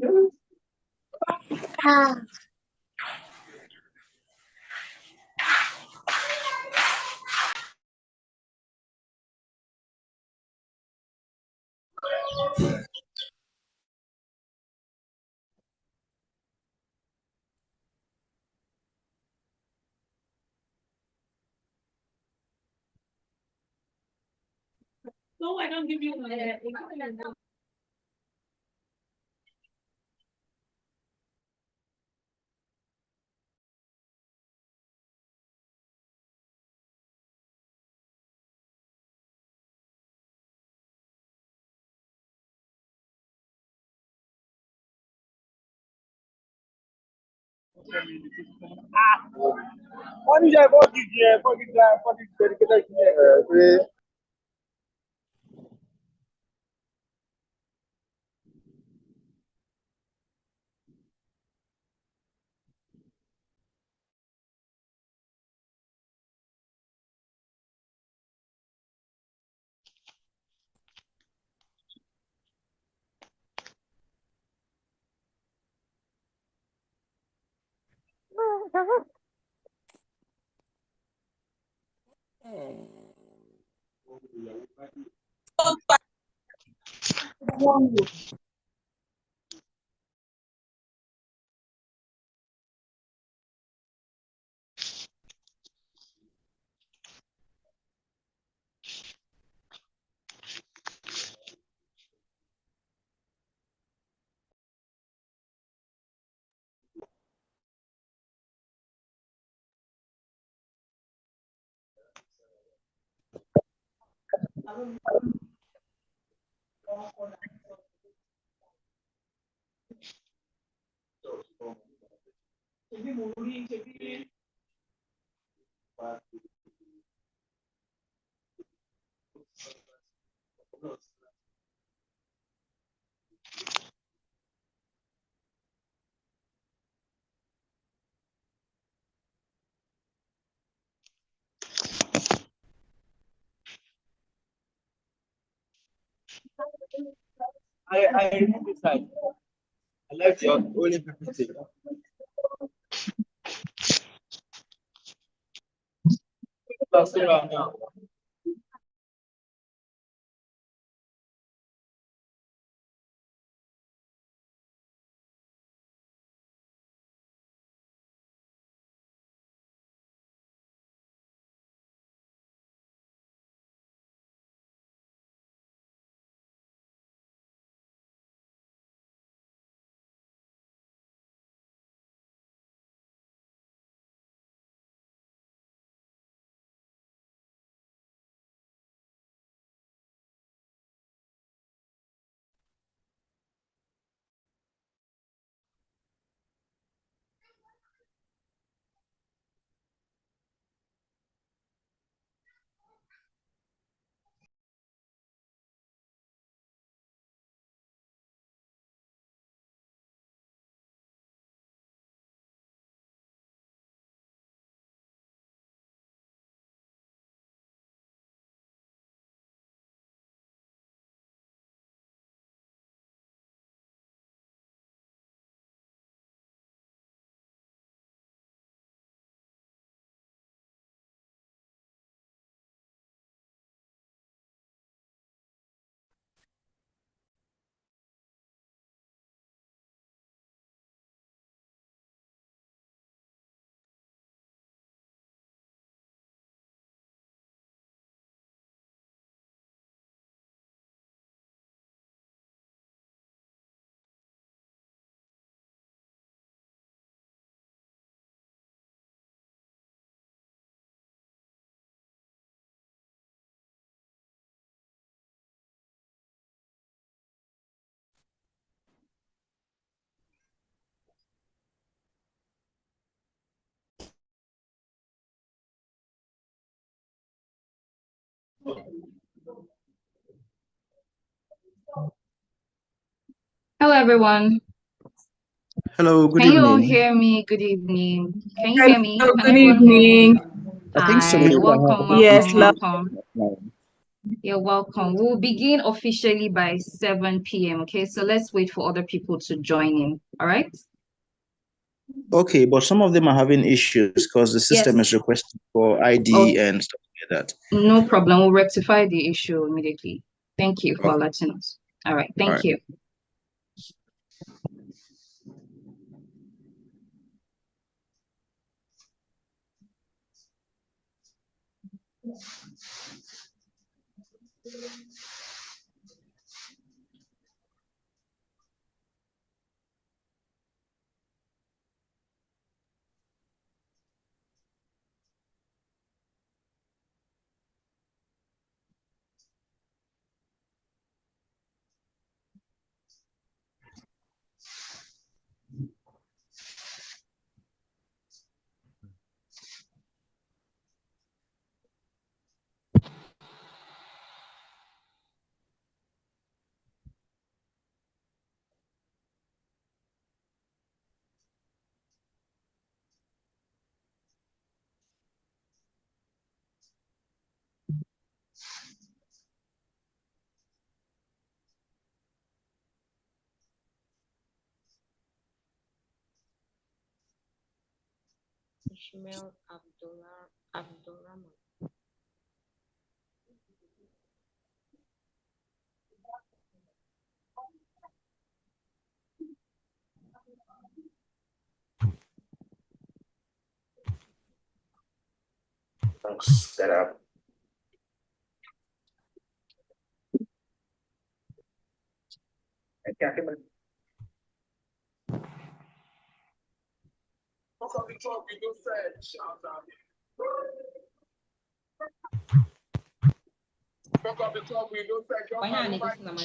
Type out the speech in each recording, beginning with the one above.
No, I don't give you. Wọ́n níjà fọ́ọ̀kì jẹ fọ́ọ̀kì dedicated jẹ pé. I remove this side. I left your only PPT. That's it right now. Hello, everyone. Hello, good Can you all evening. hear me? Good evening. Can you hear me? Hello, Can good everyone hear me? evening. I think so. Hi, welcome, Yes, welcome, love. welcome. You're welcome. We'll begin officially by 7 p.m. Okay, so let's wait for other people to join in. All right? Okay, but some of them are having issues because the system Yes. is requesting for ID Oh, and stuff like that. no problem. We'll rectify the issue immediately. Thank you for Okay. letting us. All right. All Thank right. you. Ishmael Abdulrahman. Set up. Why not need this number?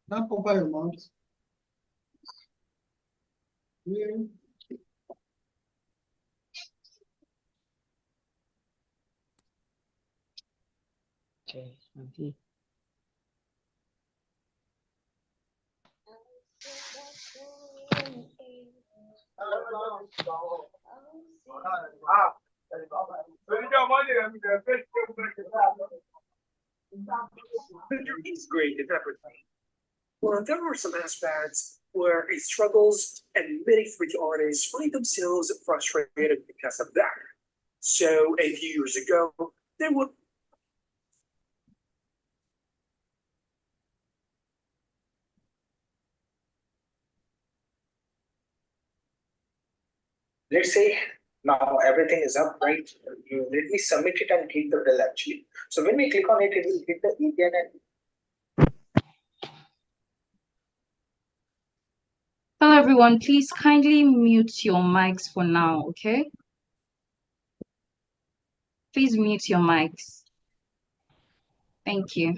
Not cover your mouth. Yeah. Okay. It's great. It's everything. Well, there are some aspects where it struggles, and many free artists find themselves frustrated because of that. So a few years ago, there were let's say now everything is up, right? You let me submit it and click the bill actually. So when we click on it, it will click the EDN and Hello, everyone. Please kindly mute your mics for now, okay? Please mute your mics. Thank you.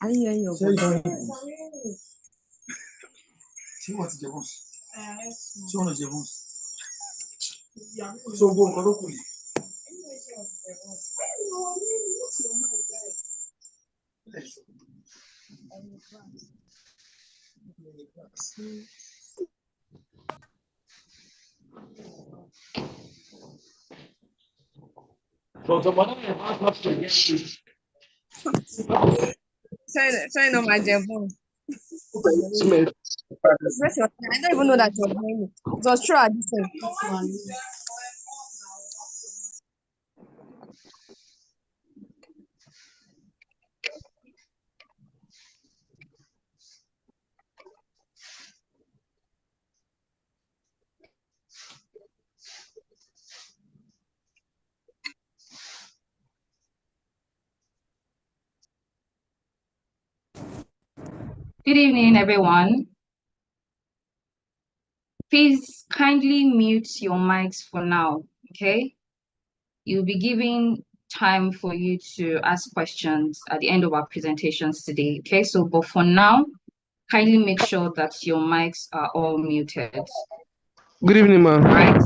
I hear you. Sign on my devil. I don't even know that you're doing it. It was true at this time. Good evening, everyone. Please kindly mute your mics for now, okay? You'll be giving time for you to ask questions at the end of our presentations today, okay? So, but for now, kindly make sure that your mics are all muted. Good evening, ma'am. Right?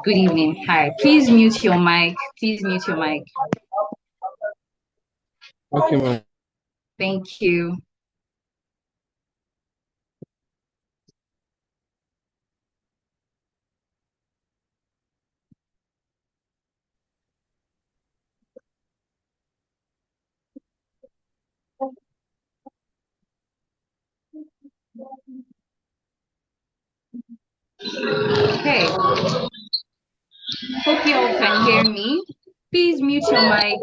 Good evening. Hi. Please mute your mic. Please mute your mic. Okay, ma'am. Thank you. Okay. Hope you all can hear me. Please mute your mic.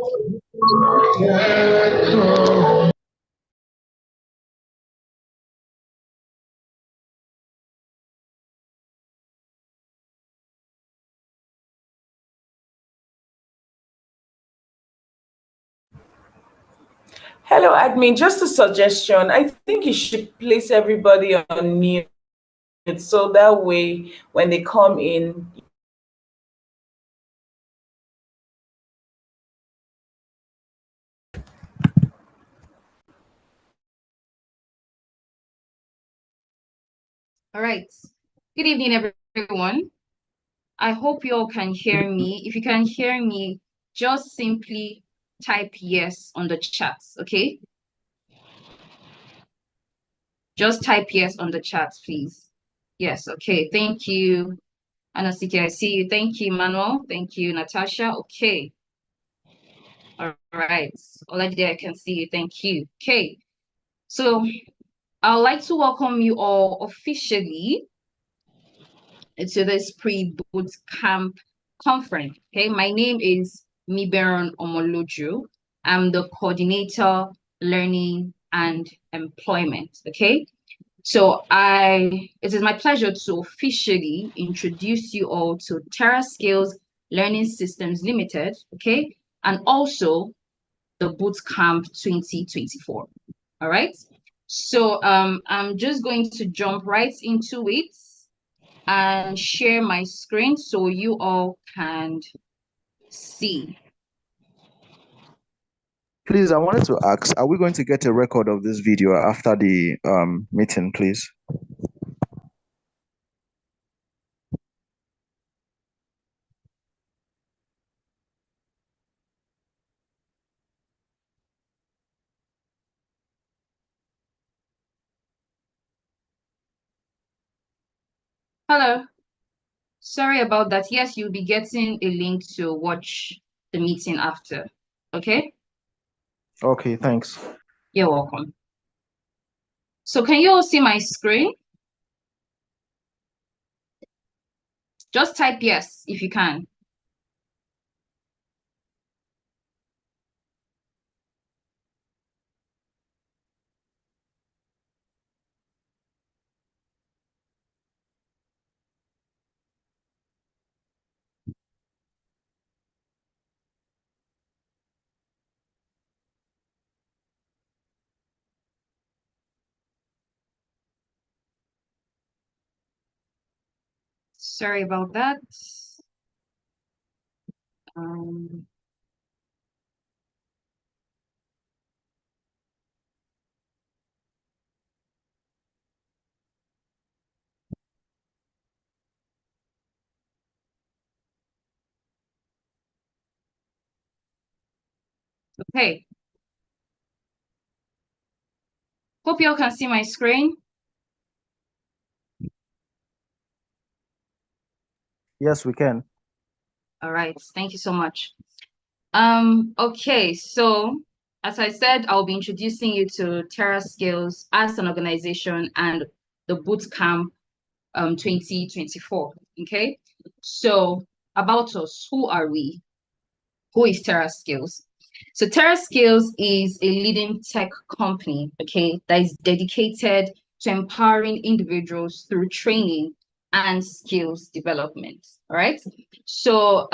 Hello, admin. Just a suggestion. I think you should place everybody on mute so that way when they come in. All right. Good evening, everyone. I hope you all can hear me. If you can hear me, just simply type yes on the chat, okay? Just type yes on the chat, please. Yes, okay. Thank you. Anasike, I see you. Thank you, Manuel. Thank you, Natasha. Okay. All right. Olajide, I can see you. Thank you. Okay. So I'd like to welcome you all officially to this pre-boot camp conference. Okay, my name is Miberon Omoloju. I'm the coordinator, learning and employment. Okay, so it is my pleasure to officially introduce you all to Terraskills Learning Systems Limited. Okay, and also the Bootcamp 2024. All right. So I'm just going to jump right into it and share my screen so you all can see. Please, I wanted to ask, are we going to get a record of this video after the meeting, please? Hello. Sorry about that. Yes, you'll be getting a link to watch the meeting after. Okay? Okay, thanks. You're welcome. So can you all see my screen? Just type yes if you can. Sorry about that. Um, okay. Hope you all can see my screen. Yes, we can. All right. Thank you so much. Okay, so as I said, I'll be introducing you to Terraskills as an organization and the Bootcamp 2024. Okay, so about us, who are we? Who is Terraskills? So Terraskills is a leading tech company, okay, that is dedicated to empowering individuals through training and skills development. All right. So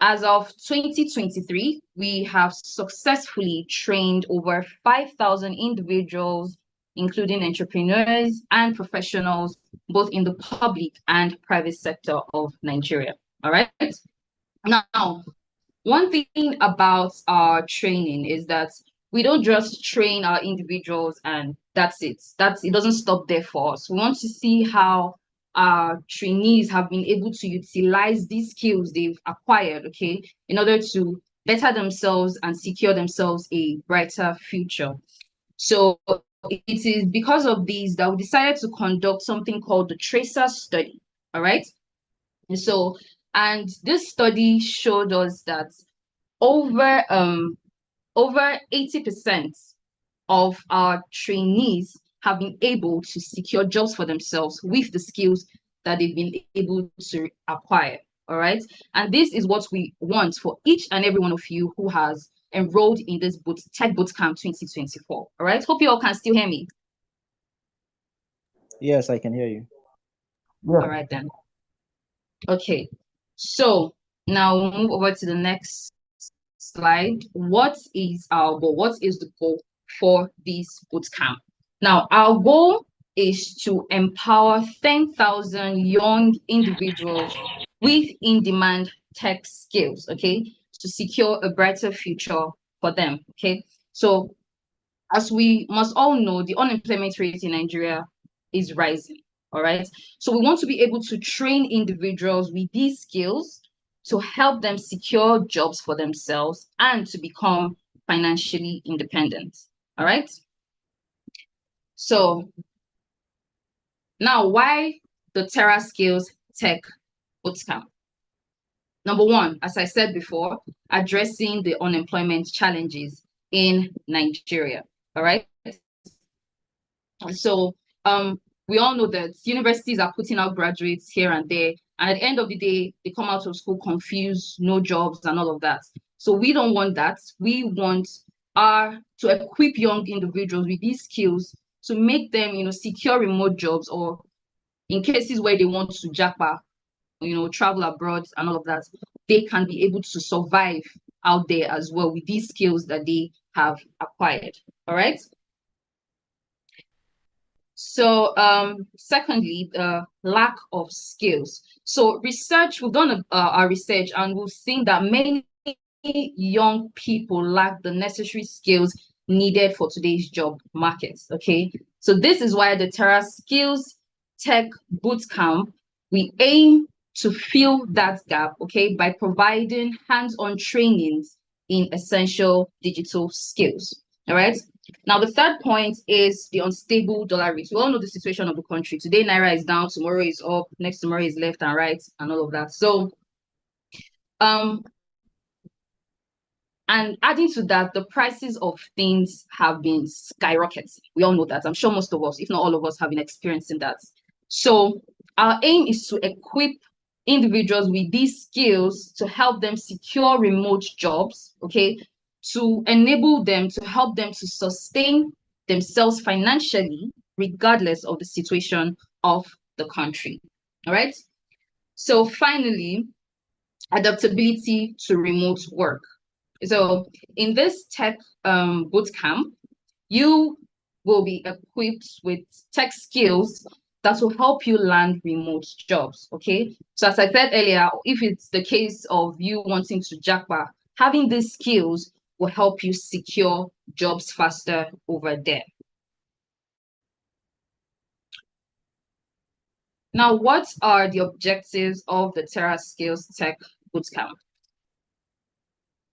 as of 2023, we have successfully trained over 5,000 individuals, including entrepreneurs and professionals, both in the public and private sector of Nigeria. All right. Now, one thing about our training is that we don't just train our individuals and that's it. It doesn't stop there for us. We want to see how our trainees have been able to utilize these skills they've acquired, okay, in order to better themselves and secure themselves a brighter future. So it is because of these that we decided to conduct something called the Tracer study. All right. And this study showed us that over over 80% of our trainees have been able to secure jobs for themselves with the skills that they've been able to acquire. All right. And this is what we want for each and every one of you who has enrolled in this Tech Bootcamp 2024. All right. Hope you all can still hear me. Yes, I can hear you. All right then. Okay. So now we'll move over to the next slide. What is our goal? What is the goal for this bootcamp? Now, our goal is to empower 10,000 young individuals with in-demand tech skills, okay, to secure a brighter future for them, okay? So, as we must all know, the unemployment rate in Nigeria is rising, all right? So, we want to be able to train individuals with these skills to help them secure jobs for themselves and to become financially independent, all right? So now, why the Terraskills Tech Bootcamp? Number one, as I said before, addressing the unemployment challenges in Nigeria. All right. So we all know that universities are putting out graduates here and there, and at the end of the day, they come out of school confused, no jobs, and all of that. So we don't want that. We want to equip young individuals with these skills to make them, secure remote jobs, or in cases where they want to japa, travel abroad and all of that, they can be able to survive out there as well with these skills that they have acquired. All right. So, secondly, the lack of skills. So, we've done our research and we've seen that many young people lack the necessary skills needed for today's job markets. Okay, so this is why the Terraskills Tech Bootcamp, we aim to fill that gap, okay, by providing hands-on trainings in essential digital skills. All right. Now, the third point is the unstable dollar rate. We all know the situation of the country. Today, Naira is down, tomorrow is up, next tomorrow is left and right, and all of that. So, And adding to that, the prices of things have been skyrocketing. We all know that. I'm sure most of us, if not all of us, have been experiencing that. So our aim is to equip individuals with these skills to help them secure remote jobs, okay, to enable them, to help them to sustain themselves financially, regardless of the situation of the country. All right. So finally, adaptability to remote work. So in this tech bootcamp, you will be equipped with tech skills that will help you land remote jobs. Okay. So as I said earlier, if it's the case of you wanting to jackpot, having these skills will help you secure jobs faster over there. Now, what are the objectives of the Terraskills Tech Bootcamp?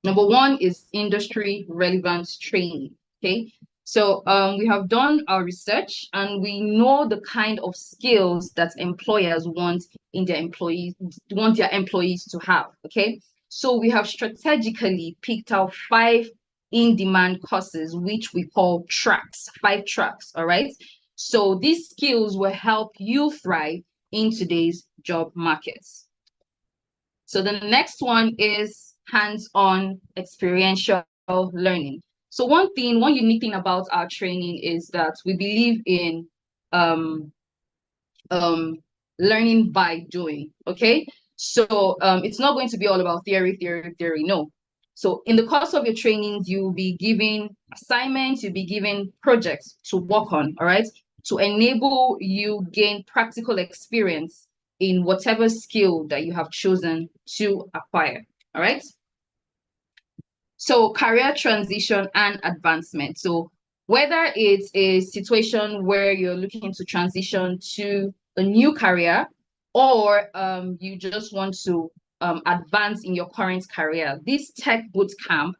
Number one is industry relevant training. Okay. So we have done our research and we know the kind of skills that employers want their employees to have. Okay. So we have strategically picked out 5 in-demand courses, which we call tracks, 5 tracks. All right. So these skills will help you thrive in today's job markets. So the next one is hands-on experiential learning. So one unique thing about our training is that we believe in learning by doing. Okay, so it's not going to be all about theory. No. So in the course of your trainings, you'll be given assignments, you'll be given projects to work on, all right, to enable you gain practical experience in whatever skill that you have chosen to acquire, all right? So career transition and advancement. So whether it's a situation where you're looking to transition to a new career or you just want to advance in your current career, this tech bootcamp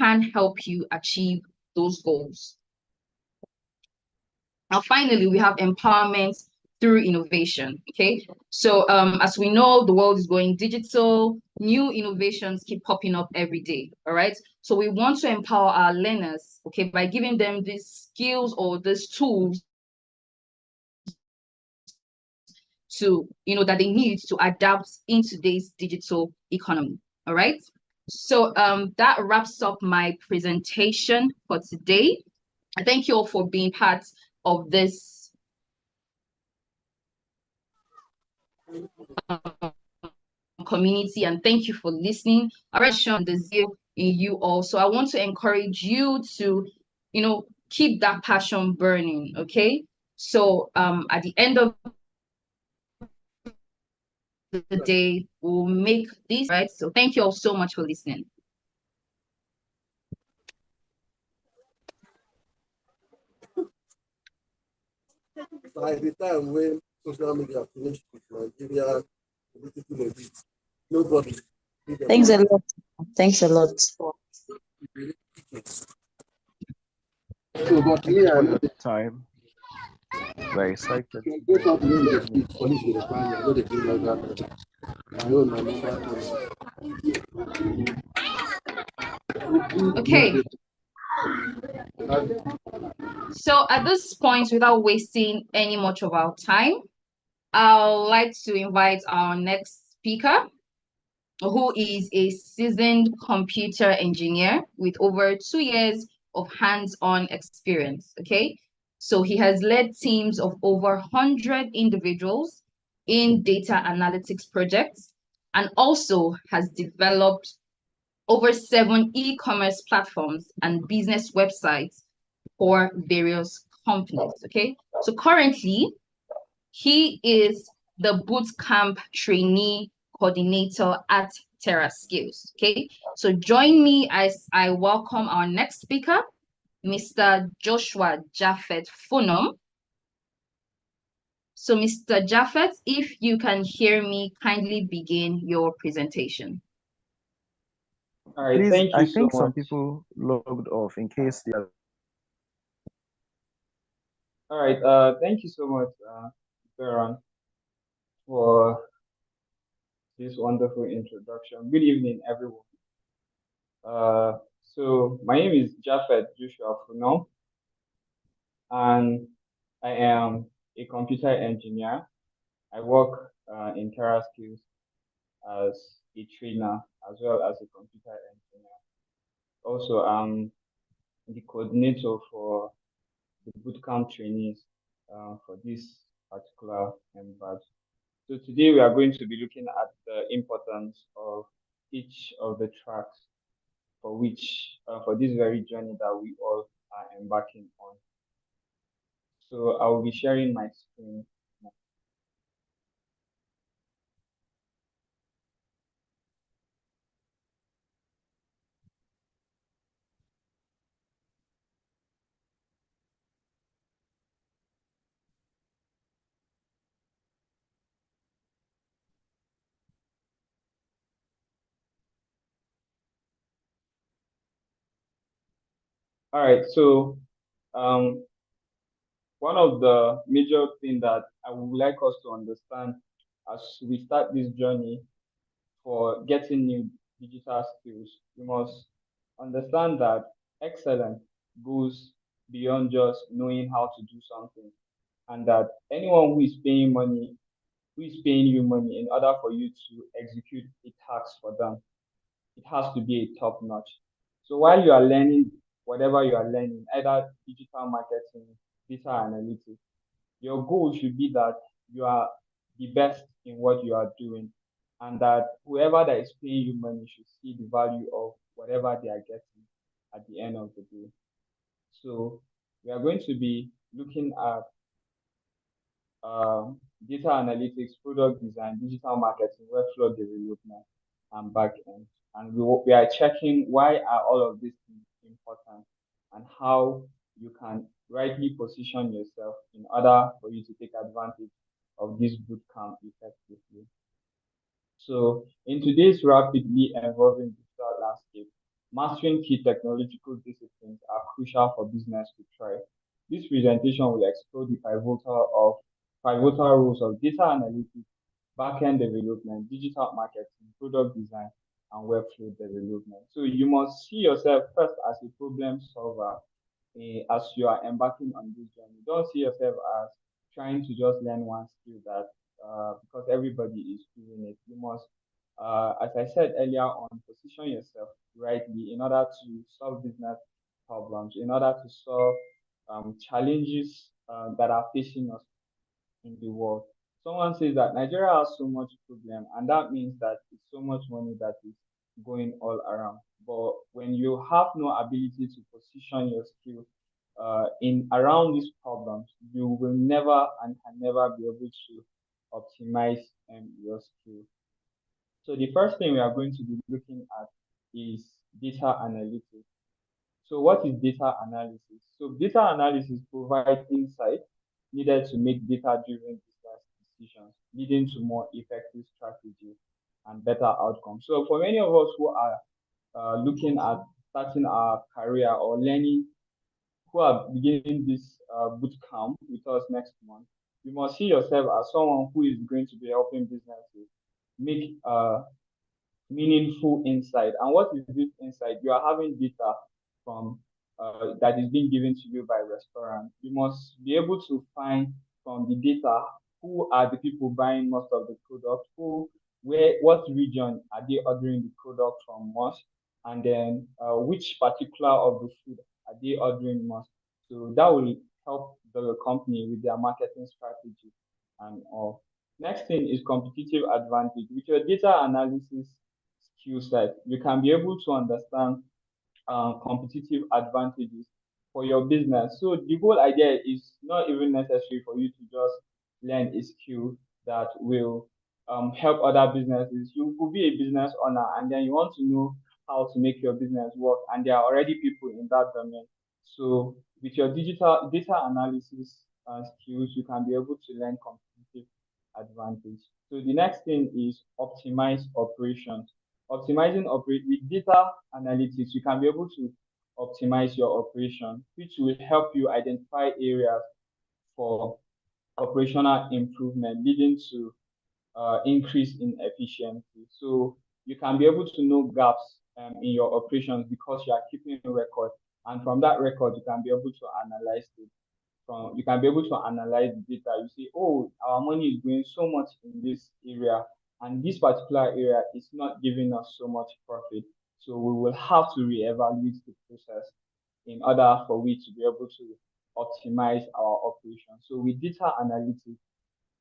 can help you achieve those goals. Now, finally, we have empowerment through innovation. Okay, so as we know, the world is going digital. New innovations keep popping up every day. All right, so we want to empower our learners, okay, by giving them these skills or these tools to that they need to adapt in today's digital economy. All right, so that wraps up my presentation for today. I thank you all for being part of this community, and thank you for listening. I already shown the zeal in you all, so I want to encourage you to keep that passion burning. Okay, so at the end of the day, we'll make this right. So thank you all so much for listening. By the time when social media finished with Nigeria, nobody. Thanks a lot. Thanks a lot. So, but yeah, For your time. Very excited. Okay. So at this point, without wasting any much of our time, I'd like to invite our next speaker, who is a seasoned computer engineer with over 2 years of hands-on experience. Okay, so he has led teams of over 100 individuals in data analytics projects and also has developed over 7 e-commerce platforms and business websites for various companies. Okay, so currently he is the bootcamp trainee coordinator at Terraskills. Okay, so join me as I welcome our next speaker, Mr. Joshua Japheth Funum. So Mr. Japheth, if you can hear me, kindly begin your presentation. All right, Please, thank I you so think some much. people logged off in case they are. All right, thank you so much, Farron, for this wonderful introduction. Good evening, everyone. So my name is Jafet Joshua Funo, and I am a computer engineer. I work in Terraskills as a trainer as well as a computer engineer. Also, I'm the coordinator for the bootcamp trainees for this particular batch. So today we are going to be looking at the importance of each of the tracks for which for this very journey that we all are embarking on. So I will be sharing my screen. All right, so um, one of the major things that I would like us to understand as we start this journey for getting new digital skills, you must understand that excellence goes beyond just knowing how to do something, and that anyone who is paying money, who is paying you money in order for you to execute a task for them, it has to be a top notch. So while you are learning whatever you are learning, either digital marketing, data analytics, your goal should be that you are the best in what you are doing, and that whoever that is paying you money should see the value of whatever they are getting at the end of the day. So we are going to be looking at data analytics, product design, digital marketing, workflow development, and backend. And we are checking why are all of these things important and how you can rightly position yourself in order for you to take advantage of this bootcamp effectively. So in today's rapidly evolving digital landscape, mastering key technological disciplines are crucial for business to thrive. This presentation will explore the pivotal roles of data analytics, backend development, digital marketing, product design, and workflow development. So you must see yourself first as a problem solver as you are embarking on this journey. Don't see yourself as trying to just learn one skill that because everybody is doing it. You must, as I said earlier on, position yourself rightly in order to solve business problems, in order to solve challenges that are facing us in the world. Someone says that Nigeria has so much problem, and that means that it's so much money that is going all around. But when you have no ability to position your skill in around these problems, you will never and can never be able to optimize your skill. So the first thing we are going to be looking at is data analytics. So what is data analysis? So data analysis provides insight needed to make data-driven business decisions, leading to more effective strategies and better outcomes. So for many of us who are looking at starting our career or learning, who are beginning this boot camp with us next month, you must see yourself as someone who is going to be helping businesses make meaningful insight. And what is this insight? You are having data from that is being given to you by restaurants. You must be able to find from the data who are the people buying most of the product, what region are they ordering the product from most, and then which particular of the food are they ordering most. So that will help the company with their marketing strategy and all. Next thing is competitive advantage. With your data analysis skill set, you can be able to understand competitive advantages for your business. So the whole idea is not even necessary for you to just learn a skill that will help other businesses. You could be a business owner and then you want to know how to make your business work, and there are already people in that domain. So with your digital data analysis skills, you can be able to learn competitive advantage. So the next thing is optimize operations. Optimizing operate with data analytics, you can be able to optimize your operation, which will help you identify areas for operational improvement, leading to increase in efficiency. So you can be able to know gaps in your operations because you are keeping a record, and from that record you can be able to analyze it. You can be able to analyze the data. You see, oh, our money is going so much in this area, and this particular area is not giving us so much profit. So we will have to reevaluate the process in order for we to be able to optimize our operation. So with data analytics,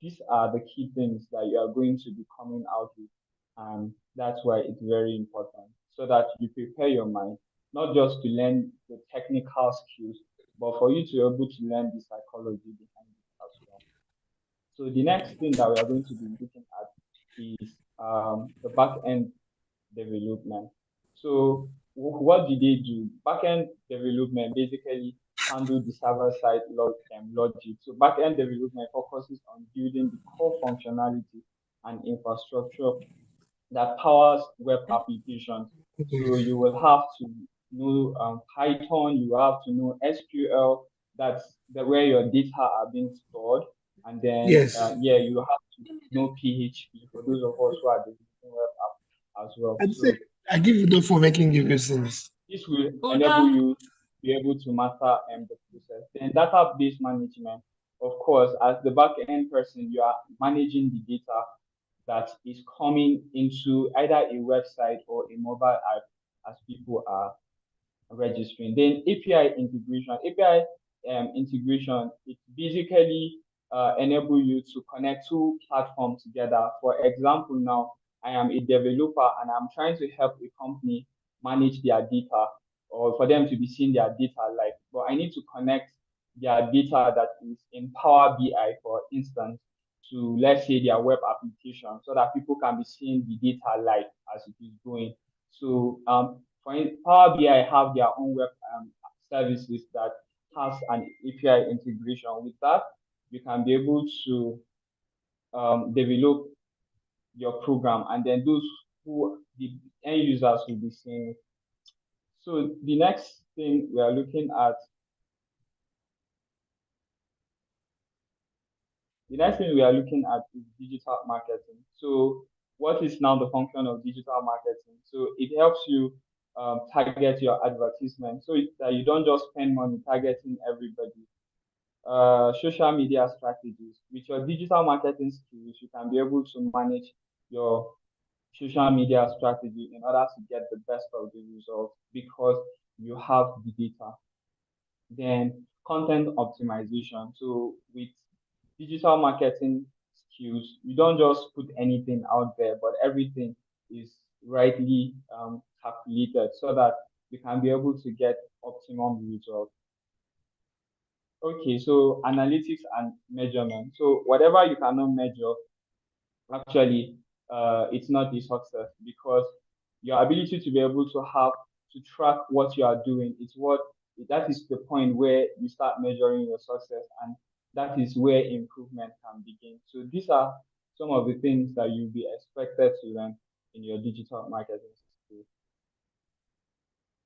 these are the key things that you are going to be coming out with. And that's why it's very important so that you prepare your mind, not just to learn the technical skills, but for you to be able to learn the psychology behind it as well. So the next thing that we are going to be looking at is the back end development. So what did they do? Backend development basically handle the server side logic. So backend development focuses on building the core functionality and infrastructure that powers web applications. So you will have to know Python, you have to know SQL, that's where your data are being stored. And then, Yes. yeah, you have to know PHP for those of us who are developing web app as well. I'd So say I give you the for making give you things. this will enable you to be able to master the process. Then database management, of course, as the back-end person, you are managing the data that is coming into either a website or a mobile app as people are registering. Then API integration. API integration, it basically enable you to connect two platforms together. For example, now I am a developer and I'm trying to help a company manage their data or for them to be seeing their data live. But I need to connect their data that is in Power BI, for instance, to let's say their web application so that people can be seeing the data live as it is going. So Power BI have their own web services that has an API integration. With that, you can be able to develop your program, and then those who the end users will be seeing it. So the next thing we are looking at, is digital marketing. So what is now the function of digital marketing? So it helps you target your advertisement so that you don't just spend money targeting everybody. Social media strategies. With your digital marketing skills, you can be able to manage your social media strategy in order to get the best of the results because you have the data. Then content optimization. So with digital marketing skills, you don't just put anything out there, but everything is rightly calculated so that you can be able to get optimum results. Okay, so analytics and measurement. So whatever you cannot measure, actually, it's not a success because your ability to be able to have to track what you are doing is what that is the point where you start measuring your success, and that is where improvement can begin. So these are some of the things that you'll be expected to learn in your digital marketing skills.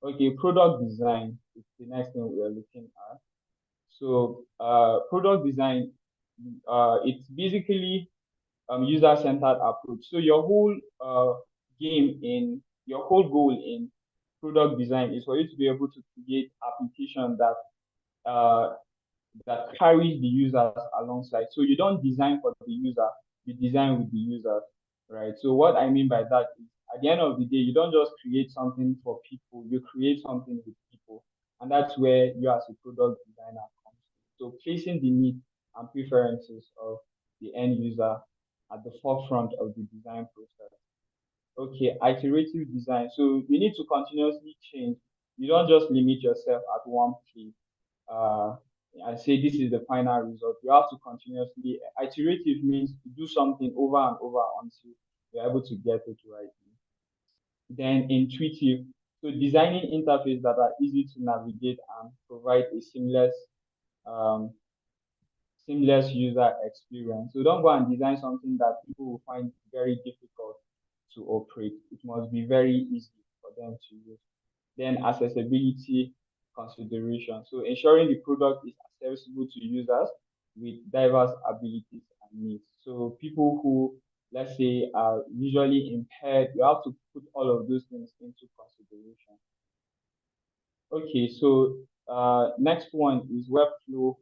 Okay, product design is the next thing we are looking at. So product design, it's basically user-centered approach. So your whole your whole goal in product design is for you to be able to create application that carries the users alongside. So you don't design for the user, you design with the users, right? So what I mean by that is at the end of the day, you don't just create something for people, you create something with people. And that's where you as a product designer comes in. So placing the needs and preferences of the end user at the forefront of the design process. Okay, iterative design. So you need to continuously change. You don't just limit yourself at one place and say this is the final result. You have to continuously. Iterative means to do something over and over until you're able to get it right. Then intuitive. So designing interfaces that are easy to navigate and provide a um, seamless user experience. So don't go and design something that people will find very difficult to operate. It must be very easy for them to use. Then accessibility consideration. So ensuring the product is accessible to users with diverse abilities and needs. So people who let's say, are visually impaired. You have to put all of those things into consideration. Okay, so next one is Webflow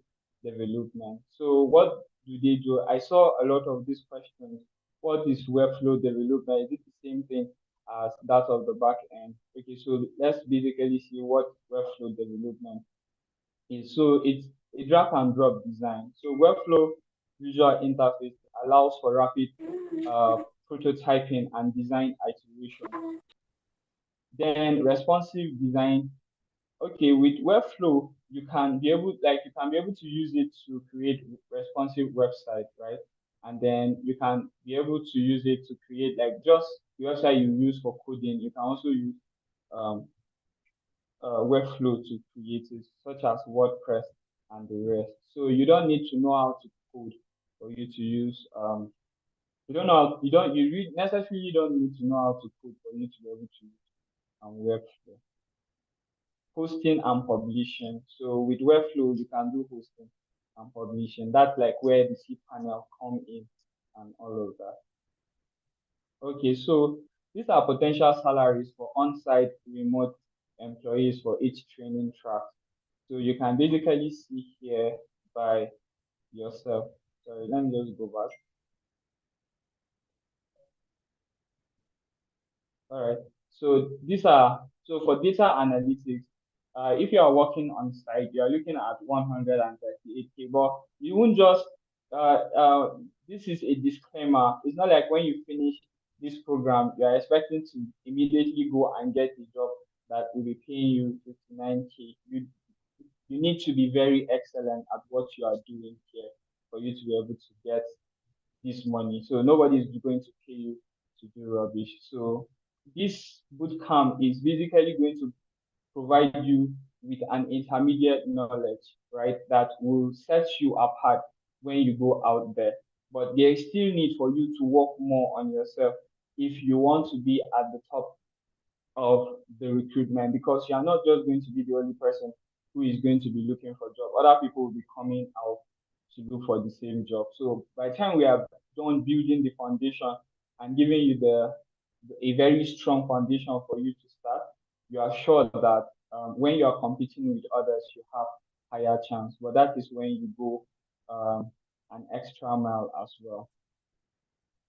development. So what do they do? I saw a lot of these questions. What is Webflow development? Is it the same thing as that of the back end? Okay, so let's basically see what Webflow development is. So it's a drag and drop design. So Webflow visual interface allows for rapid uh, prototyping and design iteration. Then responsive design. Okay, with Webflow, you can be able to use it to create responsive website, right? And then you can be able to use it to create like just the website you use for coding. You can also use um, Webflow to create it, such as WordPress and the rest. So you don't need to know how to code for you to use. You don't know. Necessarily don't need to know how to code for you to be able to use Webflow. Hosting and publishing. So with Webflow, you can do hosting and publishing. That's like where the cPanel come in and all of that. Okay, so these are potential salaries for on-site remote employees for each training track. So you can basically see here by yourself. Sorry, let me just go back. All right. So for data analytics, if you are working on site, you are looking at 138K, but you won't just, this is a disclaimer. It's not like when you finish this program, you are expecting to immediately go and get a job that will be paying you 59K. You need to be very excellent at what you are doing here for you to be able to get this money. So nobody is going to pay you to do rubbish. So this bootcamp is basically going to provide you with an intermediate knowledge, right, that will set you apart when you go out there. But there is still need for you to work more on yourself if you want to be at the top of the recruitment, because you are not just going to be the only person who is going to be looking for a job. Other people will be coming out to look for the same job. So by the time we are done building the foundation and giving you a very strong foundation for you to start, you are sure that when you are competing with others, you have higher chance. But that is when you go an extra mile as well.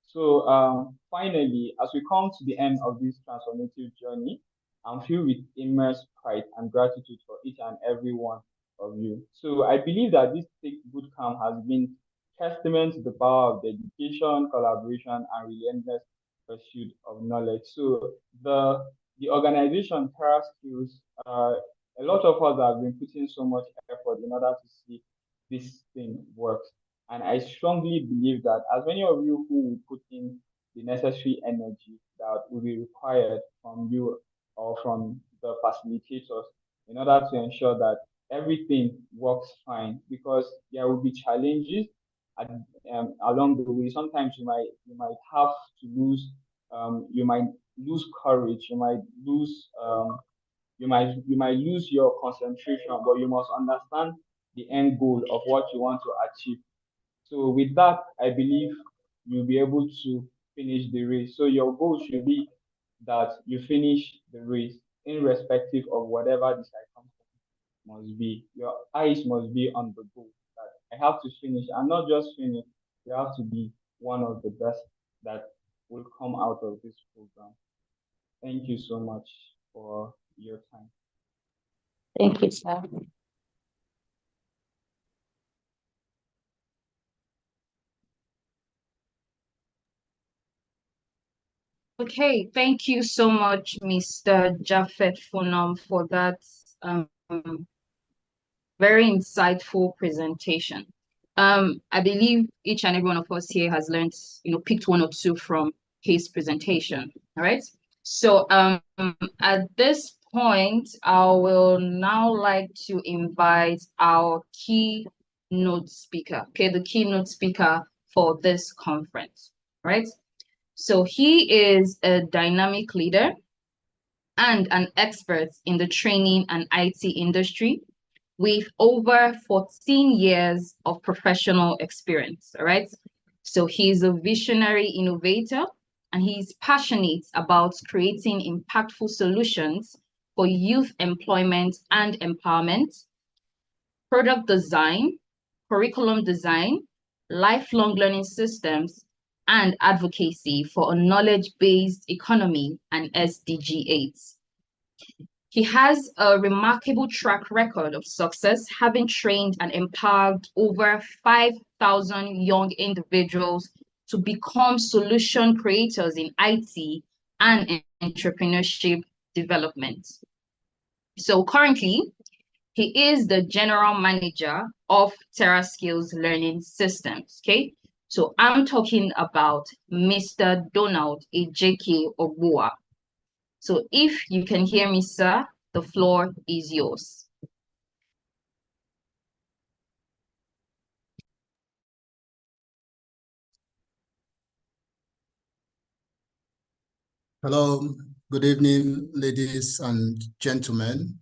So finally, as we come to the end of this transformative journey, I'm filled with immense pride and gratitude for each and every one of you. So I believe that this bootcamp has been testament to the power of dedication, collaboration, and relentless pursuit of knowledge. So the organization Terraskills, a lot of us have been putting so much effort in order to see this thing work. And I strongly believe that as many of you who will put in the necessary energy that will be required from you or from the facilitators in order to ensure that everything works fine, because there will be challenges along the way. Sometimes you might have to lose, you might lose courage, you might lose your concentration, but you must understand the end goal of what you want to achieve. So with that, I believe you'll be able to finish the race. So your goal should be that you finish the race irrespective of whatever the circumstance must be. Your eyes must be on the goal that I have to finish, and not just finish, you have to be one of the best that will come out of this program. Thank you so much for your time. Thank you, sir. Okay, thank you so much, Mr. Japheth Funam, for that very insightful presentation. I believe each and every one of us here has learned, picked one or two from his presentation. All right. So at this point, I will now like to invite our keynote speaker. Okay, the keynote speaker for this conference. Right. So he is a dynamic leader and an expert in the training and IT industry with over 14 years of professional experience, all right? So he's a visionary innovator, and he's passionate about creating impactful solutions for youth employment and empowerment, product design, curriculum design, lifelong learning systems, and advocacy for a knowledge-based economy and SDG 8. He has a remarkable track record of success, having trained and empowered over 5,000 young individuals to become solution creators in IT and entrepreneurship development. So currently, he is the general manager of Terraskills Learning Systems. Okay, so I'm talking about Mr. Donald Ejeke Ogboa. So if you can hear me, sir, the floor is yours. Hello, good evening, ladies and gentlemen.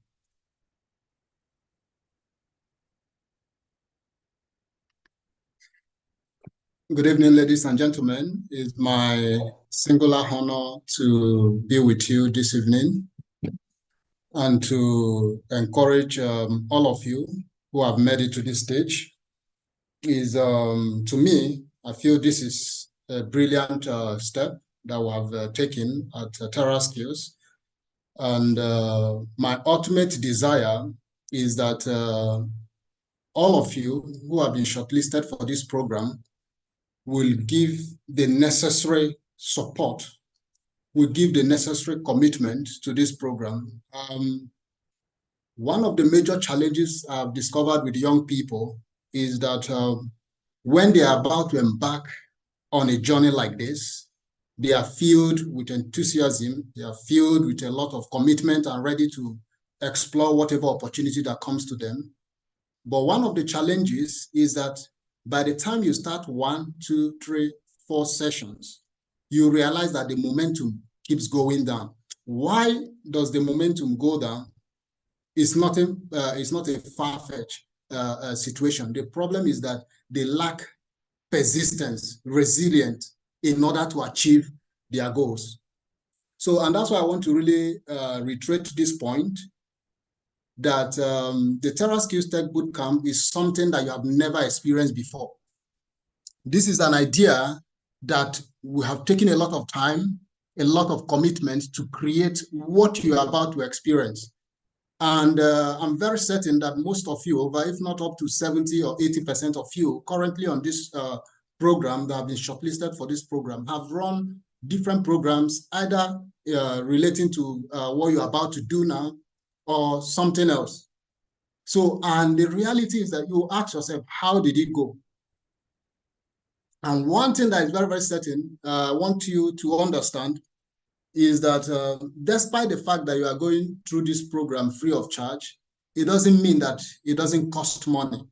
Good evening, ladies and gentlemen. It's my singular honor to be with you this evening and to encourage all of you who have made it to this stage. To me, I feel this is a brilliant step that we have taken at Terraskills. And my ultimate desire is that all of you who have been shortlisted for this program will give the necessary support, will give the necessary commitment to this program. One of the major challenges I've discovered with young people is that when they are about to embark on a journey like this, they are filled with enthusiasm, they are filled with a lot of commitment and ready to explore whatever opportunity that comes to them. But one of the challenges is that by the time you start 1, 2, 3, 4 sessions, you realize that the momentum keeps going down. Why does the momentum go down? It's not a far-fetched situation. The problem is that they lack persistence, resilience in order to achieve their goals. So, and that's why I want to really reiterate this point, that the Terraskills Tech Bootcamp is something that you have never experienced before. This is an idea that we have taken a lot of time, a lot of commitment to create what you are about to experience. And I'm very certain that most of you, over if not up to 70 or 80% of you currently on this program that have been shortlisted for this program have run different programs, either relating to what you're about to do now or something else. So, and the reality is that you ask yourself, how did it go? And one thing that is very, very certain, I want you to understand is that despite the fact that you are going through this program free of charge, it doesn't mean that it doesn't cost money.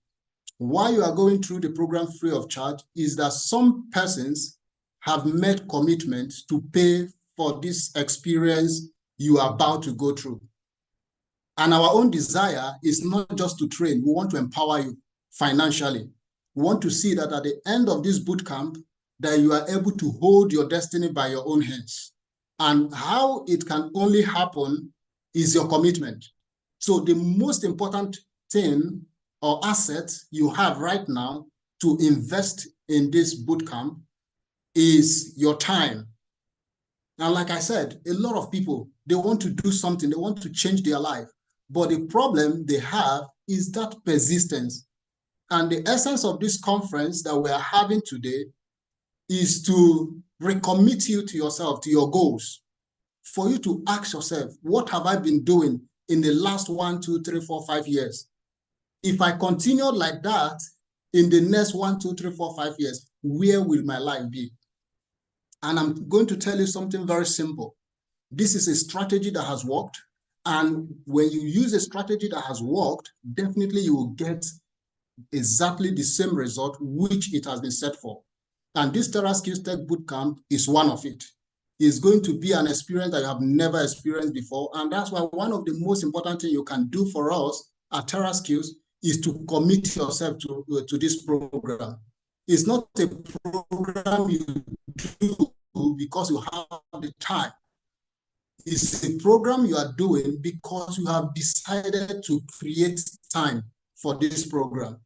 Why you are going through the program free of charge is that some persons have made commitments to pay for this experience you are about to go through. And our own desire is not just to train, we want to empower you financially. We want to see that at the end of this bootcamp, that you are able to hold your destiny by your own hands. And how it can only happen is your commitment. So the most important thing or asset you have right now to invest in this bootcamp is your time. Now, like I said, a lot of people, they want to do something, they want to change their life. But the problem they have is that persistence. And the essence of this conference that we are having today is to recommit you to yourself, to your goals, for you to ask yourself, what have I been doing in the last 1, 2, 3, 4, 5 years? If I continue like that in the next 1, 2, 3, 4, 5 years, where will my life be? And I'm going to tell you something very simple. This is a strategy that has worked. And when you use a strategy that has worked, definitely you will get exactly the same result which it has been set for. And this Terraskills Tech Bootcamp is one of it. It's going to be an experience that you have never experienced before. And that's why one of the most important things you can do for us at Terraskills is to commit yourself to this program. It's not a program you do because you have the time. It's a program you are doing because you have decided to create time for this program.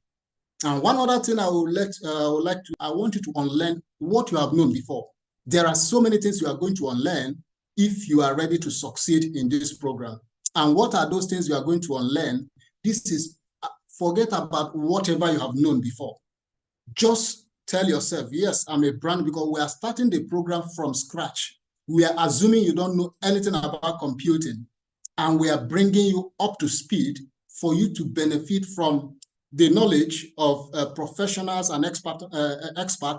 And one other thing I want you to unlearn what you have known before. There are so many things you are going to unlearn if you are ready to succeed in this program. And what are those things you are going to unlearn? This is, forget about whatever you have known before. Just tell yourself, yes, I'm a brand, because we are starting the program from scratch. We are assuming you don't know anything about computing, and we are bringing you up to speed for you to benefit from the knowledge of professionals and experts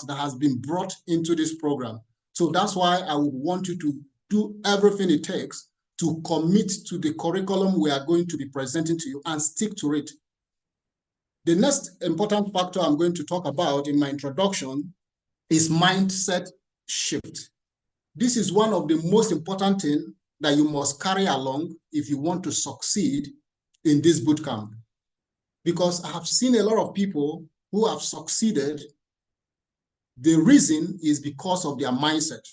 that has been brought into this program. So that's why I would want you to do everything it takes to commit to the curriculum we are going to be presenting to you and stick to it. The next important factor I'm going to talk about in my introduction is mindset shift. This is one of the most important things that you must carry along if you want to succeed in this bootcamp. Because I have seen a lot of people who have succeeded. The reason is because of their mindset,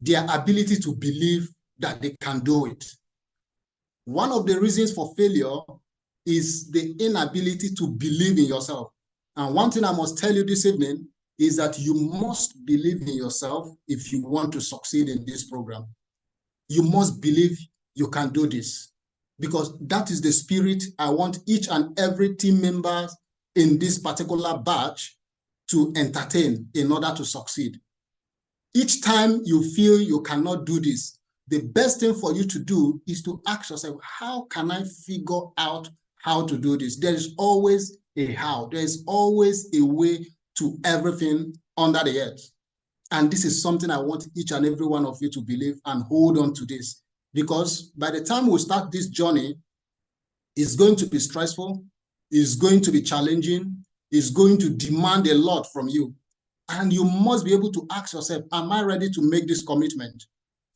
their ability to believe that they can do it. One of the reasons for failure is the inability to believe in yourself. And one thing I must tell you this evening is that you must believe in yourself if you want to succeed in this program. You must believe you can do this, because that is the spirit I want each and every team member in this particular batch to entertain in order to succeed. Each time you feel you cannot do this, the best thing for you to do is to ask yourself, how can I figure out how to do this? There is always a how. There is always a way to everything under the earth. And this is something I want each and every one of you to believe and hold on to this. Because by the time we start this journey, it's going to be stressful, it's going to be challenging, it's going to demand a lot from you. And you must be able to ask yourself, am I ready to make this commitment?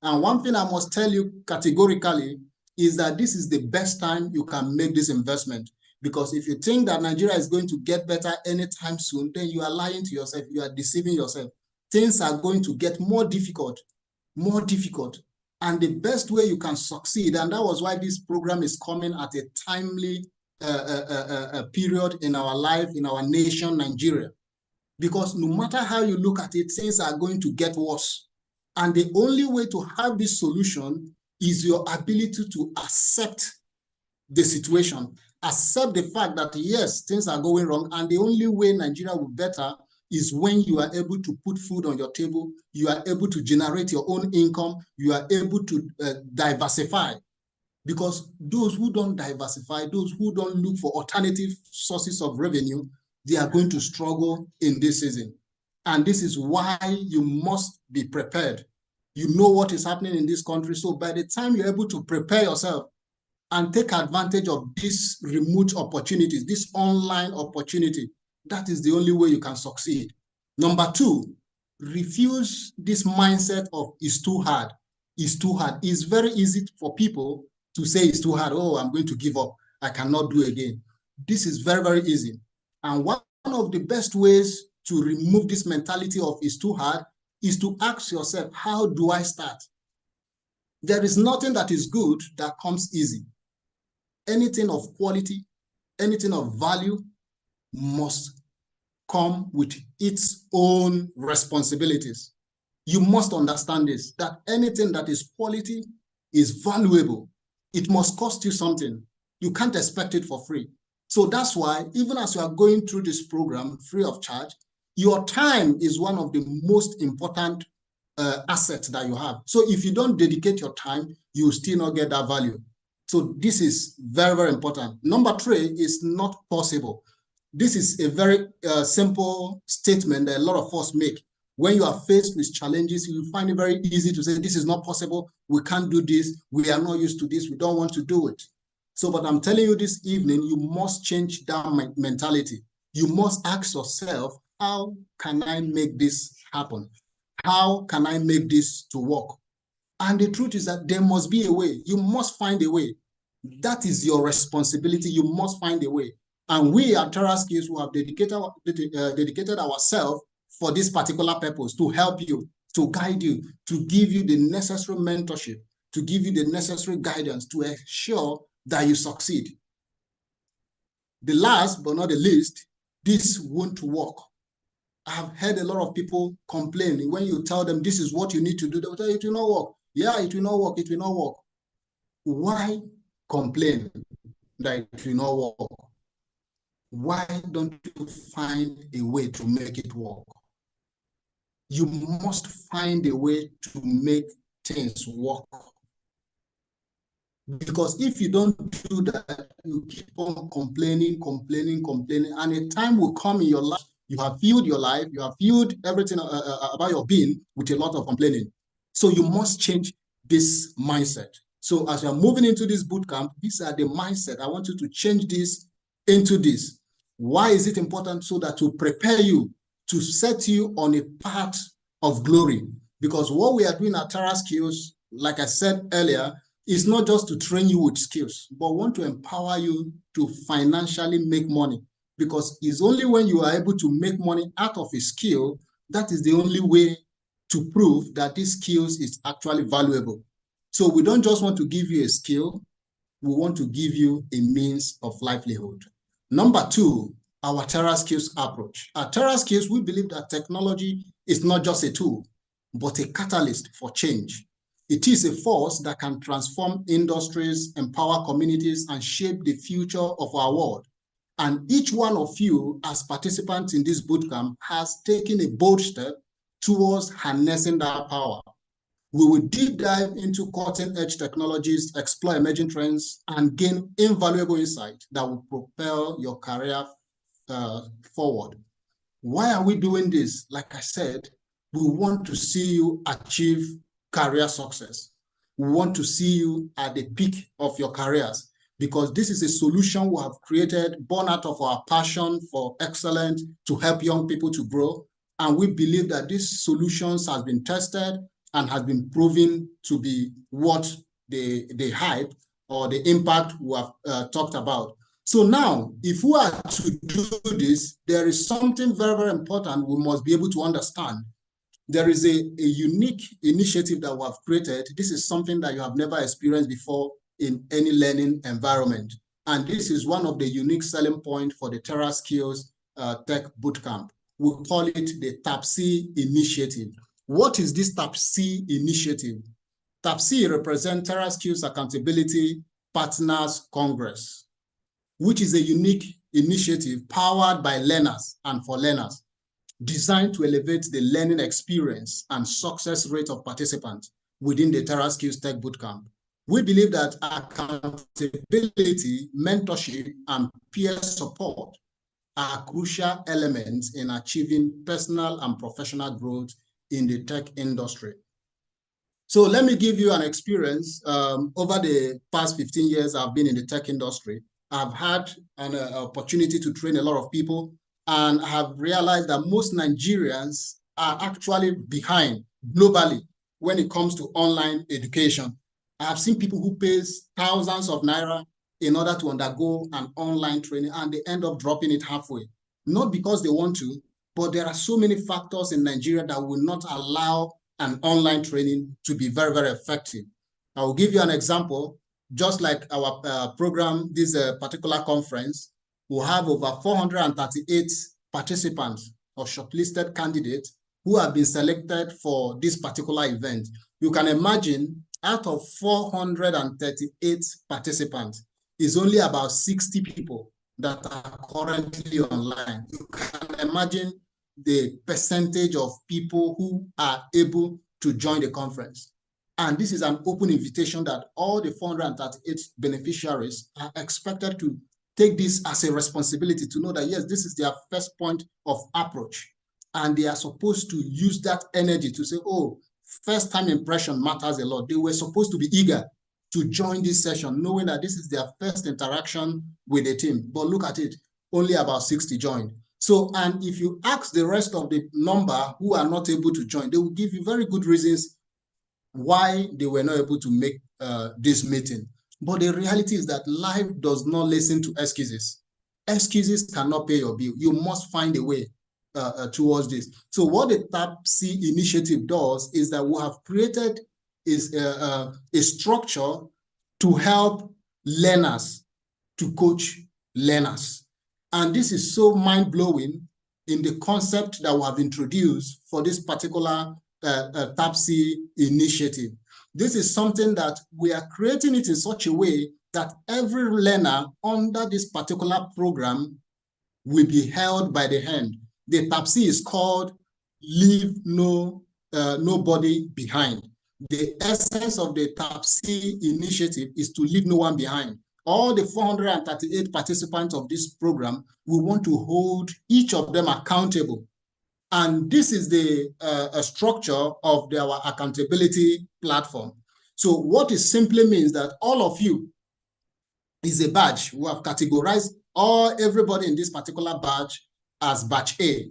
And one thing I must tell you categorically is that this is the best time you can make this investment. Because if you think that Nigeria is going to get better anytime soon, then you are lying to yourself, you are deceiving yourself. Things are going to get more difficult. And the best way you can succeed, and that was why this program is coming at a timely period in our life, in our nation, Nigeria. Because no matter how you look at it, things are going to get worse. And the only way to have this solution is your ability to accept the situation, accept the fact that yes, things are going wrong, and the only way Nigeria will be better is when you are able to put food on your table, you are able to generate your own income, you are able to diversify. Because those who don't diversify, those who don't look for alternative sources of revenue, they are going to struggle in this season. And this is why you must be prepared. You know what is happening in this country. So by the time you're able to prepare yourself and take advantage of these remote opportunities, this online opportunity, that is the only way you can succeed. Number two, refuse this mindset of it's too hard. It's too hard. It's very easy for people to say it's too hard. Oh, I'm going to give up. I cannot do it again. This is very, very easy. And one of the best ways to remove this mentality of it's too hard is to ask yourself, how do I start? There is nothing that is good that comes easy. Anything of quality, anything of value must come with its own responsibilities. You must understand this, that anything that is quality is valuable. It must cost you something. You can't expect it for free. So that's why, even as you are going through this program free of charge, your time is one of the most important assets that you have. So if you don't dedicate your time, you will still not get that value. So this is very, very important. Number three is not possible. This is a very simple statement that a lot of us make. When you are faced with challenges, you find it very easy to say, this is not possible, we can't do this, we are not used to this, we don't want to do it. So, but I'm telling you this evening, you must change that mentality. You must ask yourself, how can I make this happen? How can I make this to work? And the truth is that there must be a way. You must find a way. That is your responsibility. You must find a way. And we at Terraskills who have dedicated ourselves for this particular purpose, to help you, to guide you, to give you the necessary mentorship, to give you the necessary guidance to ensure that you succeed. The last but not the least, this won't work. I've heard a lot of people complain when you tell them this is what you need to do, they'll tell you it will not work. Yeah, it will not work, it will not work. Why complain that it will not work? Why don't you find a way to make it work? You must find a way to make things work. Because if you don't do that, you keep on complaining, and a time will come in your life, you have filled your life, you have filled everything about your being with a lot of complaining. So you must change this mindset. So as you're moving into this bootcamp, these are the mindset. I want you to change this into this. Why is it important? So that to prepare you, to set you on a path of glory. Because what we are doing at Terraskills, like I said earlier, is not just to train you with skills, but want to empower you to financially make money. Because it's only when you are able to make money out of a skill, that is the only way to prove that this skills is actually valuable. So we don't just want to give you a skill, we want to give you a means of livelihood. Number two, our Terraskills approach. At Terraskills, we believe that technology is not just a tool, but a catalyst for change. It is a force that can transform industries, empower communities, and shape the future of our world. And each one of you, as participants in this bootcamp, has taken a bold step towards harnessing that power. We will deep dive into cutting-edge technologies, explore emerging trends, and gain invaluable insight that will propel your career forward. Why are we doing this? Like I said, we want to see you achieve career success. We want to see you at the peak of your careers, because this is a solution we have created, born out of our passion for excellence to help young people to grow. And we believe that these solutions have been tested and has been proven to be what the hype or the impact we have talked about. So now, if we are to do this, there is something very, very important we must be able to understand. There is a unique initiative that we have created. This is something that you have never experienced before in any learning environment. And this is one of the unique selling points for the Terraskills Tech Bootcamp. We call it the TAPC initiative. What is this TAPC initiative? TAPC represents Terraskills Accountability Partners Congress, which is a unique initiative powered by learners and for learners, designed to elevate the learning experience and success rate of participants within the Terraskills Tech Bootcamp. We believe that accountability, mentorship, and peer support are crucial elements in achieving personal and professional growth in the tech industry. So let me give you an experience. Over the past 15 years I've been in the tech industry, I've had an opportunity to train a lot of people, and have realized that most Nigerians are actually behind globally when it comes to online education. I have seen people who pay thousands of naira in order to undergo an online training, and they end up dropping it halfway. Not because they want to, but there are so many factors in Nigeria that will not allow an online training to be very, very effective. I will give you an example. Just like our program, this particular conference, will have over 438 participants or shortlisted candidates who have been selected for this particular event. You can imagine, out of 438 participants, is only about 60 people that are currently online. You can imagine the percentage of people who are able to join the conference. And this is an open invitation that all the 438 beneficiaries are expected to take this as a responsibility, to know that, yes, this is their first point of approach. And they are supposed to use that energy to say, oh, first time impression matters a lot. They were supposed to be eager to join this session, knowing that this is their first interaction with the team. But look at it, only about 60 joined. So, and if you ask the rest of the number who are not able to join, they will give you very good reasons why they were not able to make this meeting. But the reality is that life does not listen to excuses. Excuses cannot pay your bill. You must find a way towards this. So what the TAP C initiative does is that we have created a structure to help learners to coach learners. And this is so mind-blowing in the concept that we have introduced for this particular TAP C initiative. This is something that we are creating it in such a way that every learner under this particular program will be held by the hand. The TAP C is called Leave Nobody Behind. The essence of the TAP C initiative is to leave no one behind. All the 438 participants of this program, we want to hold each of them accountable. And this is the structure of our accountability platform. So what it simply means that all of you is a badge. We have categorized everybody in this particular badge as batch A,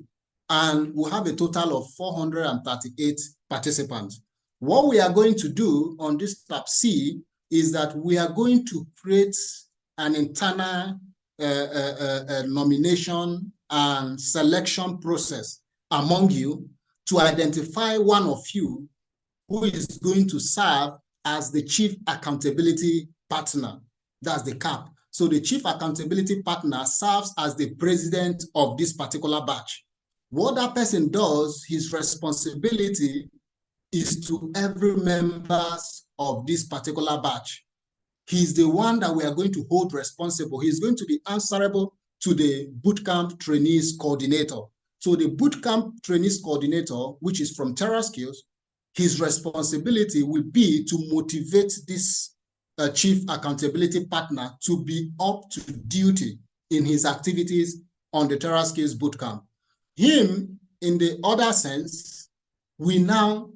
and we have a total of 438 participants. What we are going to do on this TAP C is that we are going to create an internal nomination and selection process among you to identify one of you who is going to serve as the chief accountability partner. That's the CAP. So the chief accountability partner serves as the president of this particular batch. What that person does, his responsibility is to every members of this particular batch. He's the one that we are going to hold responsible. He's going to be answerable to the Bootcamp Trainees Coordinator. So the Bootcamp Trainees Coordinator, which is from Terraskills, his responsibility will be to motivate this chief accountability partner to be up to duty in his activities on the Terraskills Bootcamp. Him, in the other sense, we now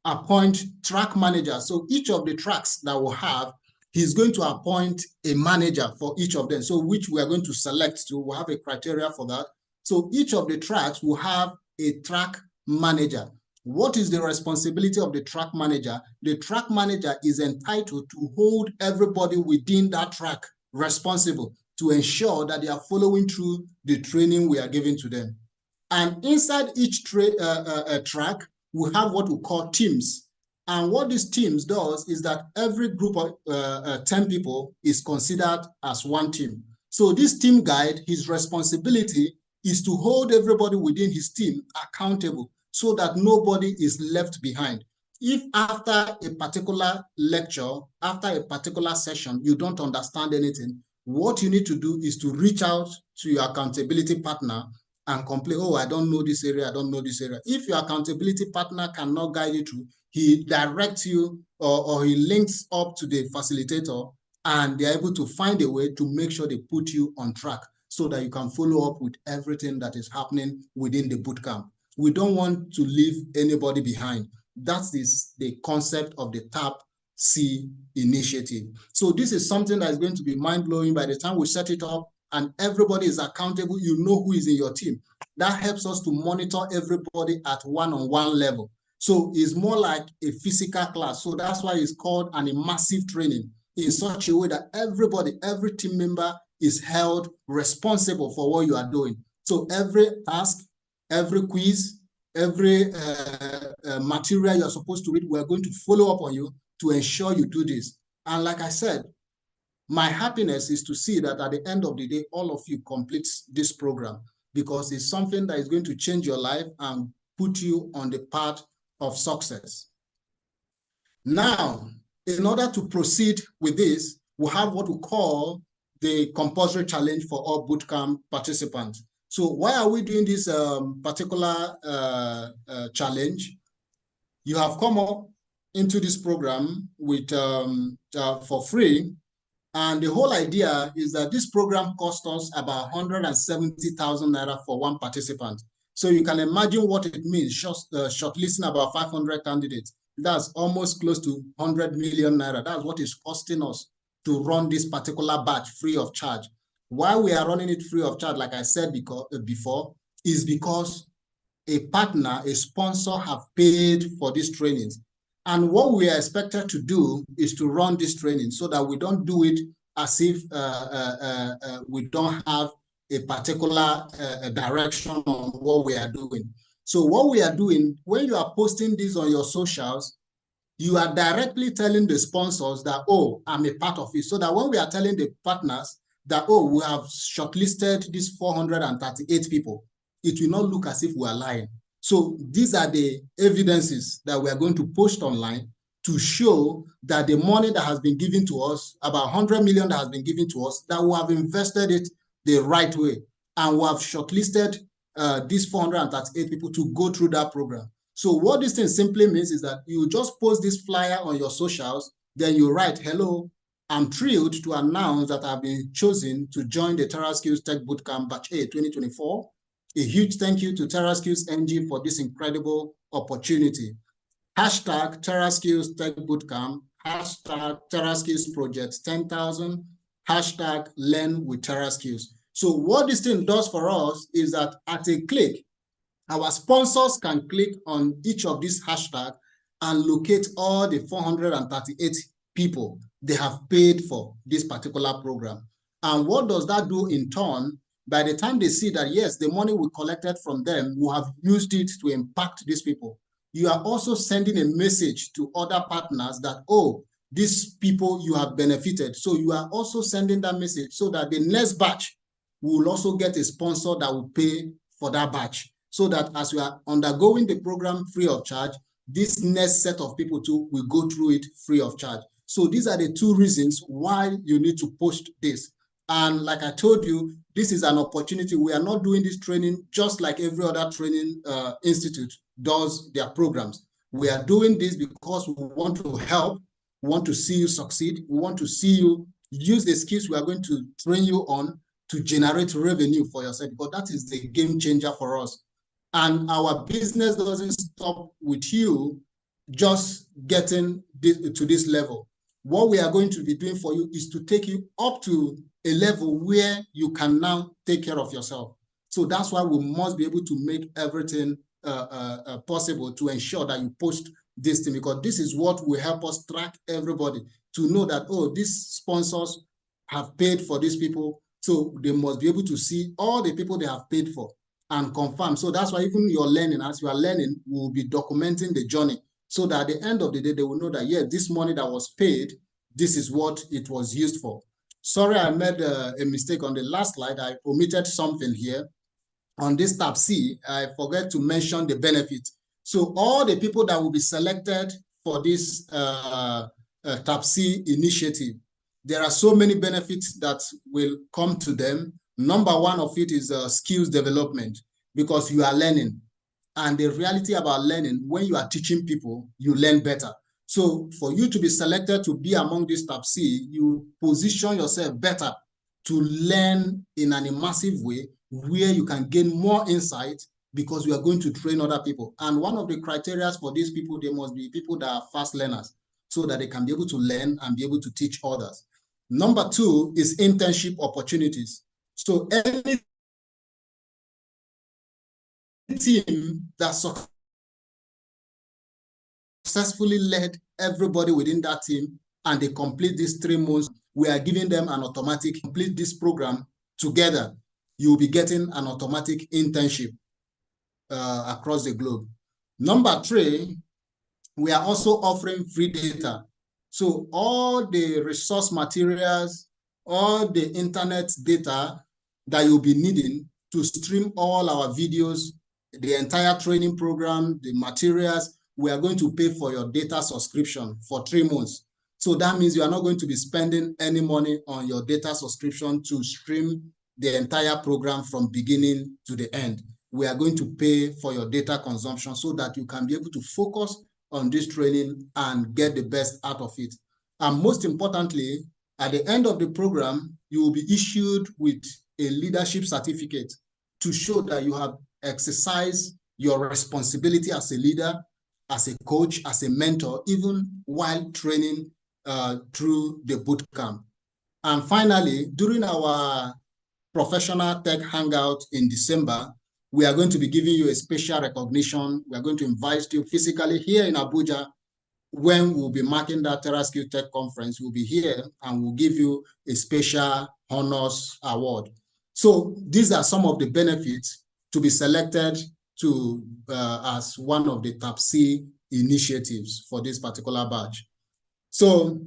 appoint track managers. So each of the tracks that we'll have, he's going to appoint a manager for each of them. So which we are going to select to, we'll have a criteria for that. So each of the tracks will have a track manager. What is the responsibility of the track manager? The track manager is entitled to hold everybody within that track responsible to ensure that they are following through the training we are giving to them. And inside each track, we have what we call teams. And what these teams does is that every group of 10 people is considered as one team. So this team guide, his responsibility is to hold everybody within his team accountable so that nobody is left behind. If after a particular lecture, after a particular session, you don't understand anything, what you need to do is to reach out to your accountability partner and complain, oh, I don't know this area, I don't know this area. If your accountability partner cannot guide you through, he directs you or he links up to the facilitator and they're able to find a way to make sure they put you on track so that you can follow up with everything that is happening within the bootcamp. We don't want to leave anybody behind. That is the concept of the TAP C initiative. So this is something that is going to be mind-blowing by the time we set it up and everybody is accountable. You know who is in your team. That helps us to monitor everybody at one-on-one level. So it's more like a physical class. So that's why it's called an immersive training in such a way that everybody, every team member is held responsible for what you are doing. So every task, every quiz, every material you're supposed to read, we're going to follow up on you to ensure you do this. And like I said, my happiness is to see that at the end of the day, all of you complete this program because it's something that is going to change your life and put you on the path of success. Now, in order to proceed with this, we have what we call the compulsory challenge for all bootcamp participants. So why are we doing this particular challenge? You have come up into this program with for free. And the whole idea is that this program costs us about 170,000 naira for one participant. So you can imagine what it means, shortlisting about 500 candidates. That's almost close to 100 million naira. That's what it's costing us to run this particular batch free of charge. Why we are running it free of charge, like I said before, is because a partner, a sponsor have paid for these trainings. And what we are expected to do is to run this training so that we don't do it as if we don't have a particular direction on what we are doing. So what we are doing, when you are posting this on your socials, you are directly telling the sponsors that, oh, I'm a part of it. So that when we are telling the partners that, oh, we have shortlisted these 438 people, it will not look as if we are lying. So these are the evidences that we are going to post online to show that the money that has been given to us, about 100 million that has been given to us, that we have invested it the right way. And we have shortlisted these 438 people to go through that program. So what this thing simply means is that you just post this flyer on your socials, then you write, hello, I'm thrilled to announce that I've been chosen to join the Terraskills Tech Bootcamp Batch A 2024. A huge thank you to Terraskills NG for this incredible opportunity. Hashtag Terraskills Tech Bootcamp, hashtag Terraskills Project 10,000, hashtag Learn with Terraskills. So what this thing does for us is that at a click, our sponsors can click on each of these hashtags and locate all the 438 people they have paid for this particular program. And what does that do in turn? By the time they see that, yes, the money we collected from them, we have used it to impact these people, you are also sending a message to other partners that, oh, these people you have benefited. So you are also sending that message so that the next batch will also get a sponsor that will pay for that batch. So that as we are undergoing the program free of charge, this next set of people too will go through it free of charge. So these are the two reasons why you need to post this. And like I told you, this is an opportunity. We are not doing this training just like every other training institute does their programs. We are doing this because we want to help, we want to see you succeed, we want to see you use the skills we are going to train you on to generate revenue for yourself, because that is the game changer for us. And our business doesn't stop with you just getting to this level. What we are going to be doing for you is to take you up to a level where you can now take care of yourself. So that's why we must be able to make everything possible to ensure that you post this thing, because this is what will help us track everybody to know that, oh, these sponsors have paid for these people. So they must be able to see all the people they have paid for and confirm. So that's why even you're learning, as you are learning, we'll be documenting the journey so that at the end of the day, they will know that, yeah, this money that was paid, this is what it was used for. Sorry, I made a mistake on the last slide. I omitted something here. On this tab C, I forgot to mention the benefit. So all the people that will be selected for this tab C initiative, there are so many benefits that will come to them. Number one of it is skills development, because you are learning. And the reality about learning, when you are teaching people, you learn better. So for you to be selected to be among this tab C, you position yourself better to learn in an immersive way where you can gain more insight, because we are going to train other people. And one of the criteria for these people, they must be people that are fast learners so that they can be able to learn and be able to teach others. Number two is internship opportunities. So any team that successfully led everybody within that team and they complete these 3 months, we are giving them an automatic complete this program together. You'll be getting an automatic internship across the globe. Number 3, we are also offering free data. So all the resource materials, all the internet data that you'll be needing to stream all our videos, the entire training program, the materials, we are going to pay for your data subscription for 3 months. So that means you are not going to be spending any money on your data subscription to stream the entire program from beginning to the end. We are going to pay for your data consumption so that you can be able to focus on this training and get the best out of it. And most importantly, at the end of the program, you will be issued with a leadership certificate to show that you have exercised your responsibility as a leader, as a coach, as a mentor, even while training through the bootcamp. And finally, during our professional tech hangout in December, we are going to be giving you a special recognition. We are going to invite you physically here in Abuja. When we'll be marking that Terraskills Tech Conference, we'll be here and we'll give you a special honors award. So these are some of the benefits to be selected to as one of the top C initiatives for this particular batch. So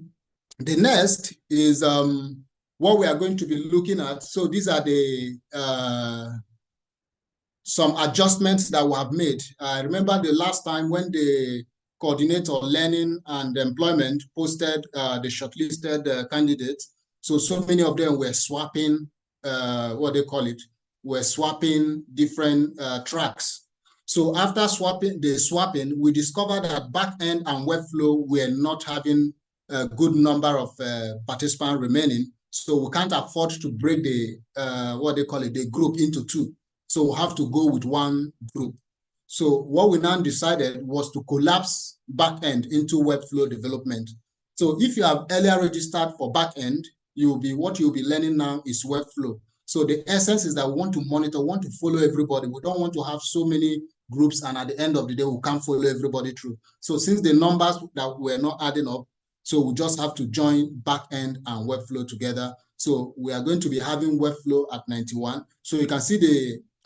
the next is what we are going to be looking at. So these are the some adjustments that we have made. I remember the last time when the coordinator learning and employment posted the shortlisted candidates. So many of them were swapping, what they call it, were swapping different tracks. So after swapping, we discovered that backend and Webflow were not having a good number of participants remaining. So we can't afford to break the, what they call it, the group into two. So we have to go with one group. So what we now decided was to collapse backend into Webflow development. So if you have earlier registered for backend, what you'll be learning now is Webflow. So the essence is that we want to monitor, want to follow everybody. We don't want to have so many groups, and at the end of the day, we can't follow everybody through. So since the numbers that were not adding up, so we just have to join backend and Webflow together. So we are going to be having Webflow at 91. So you can see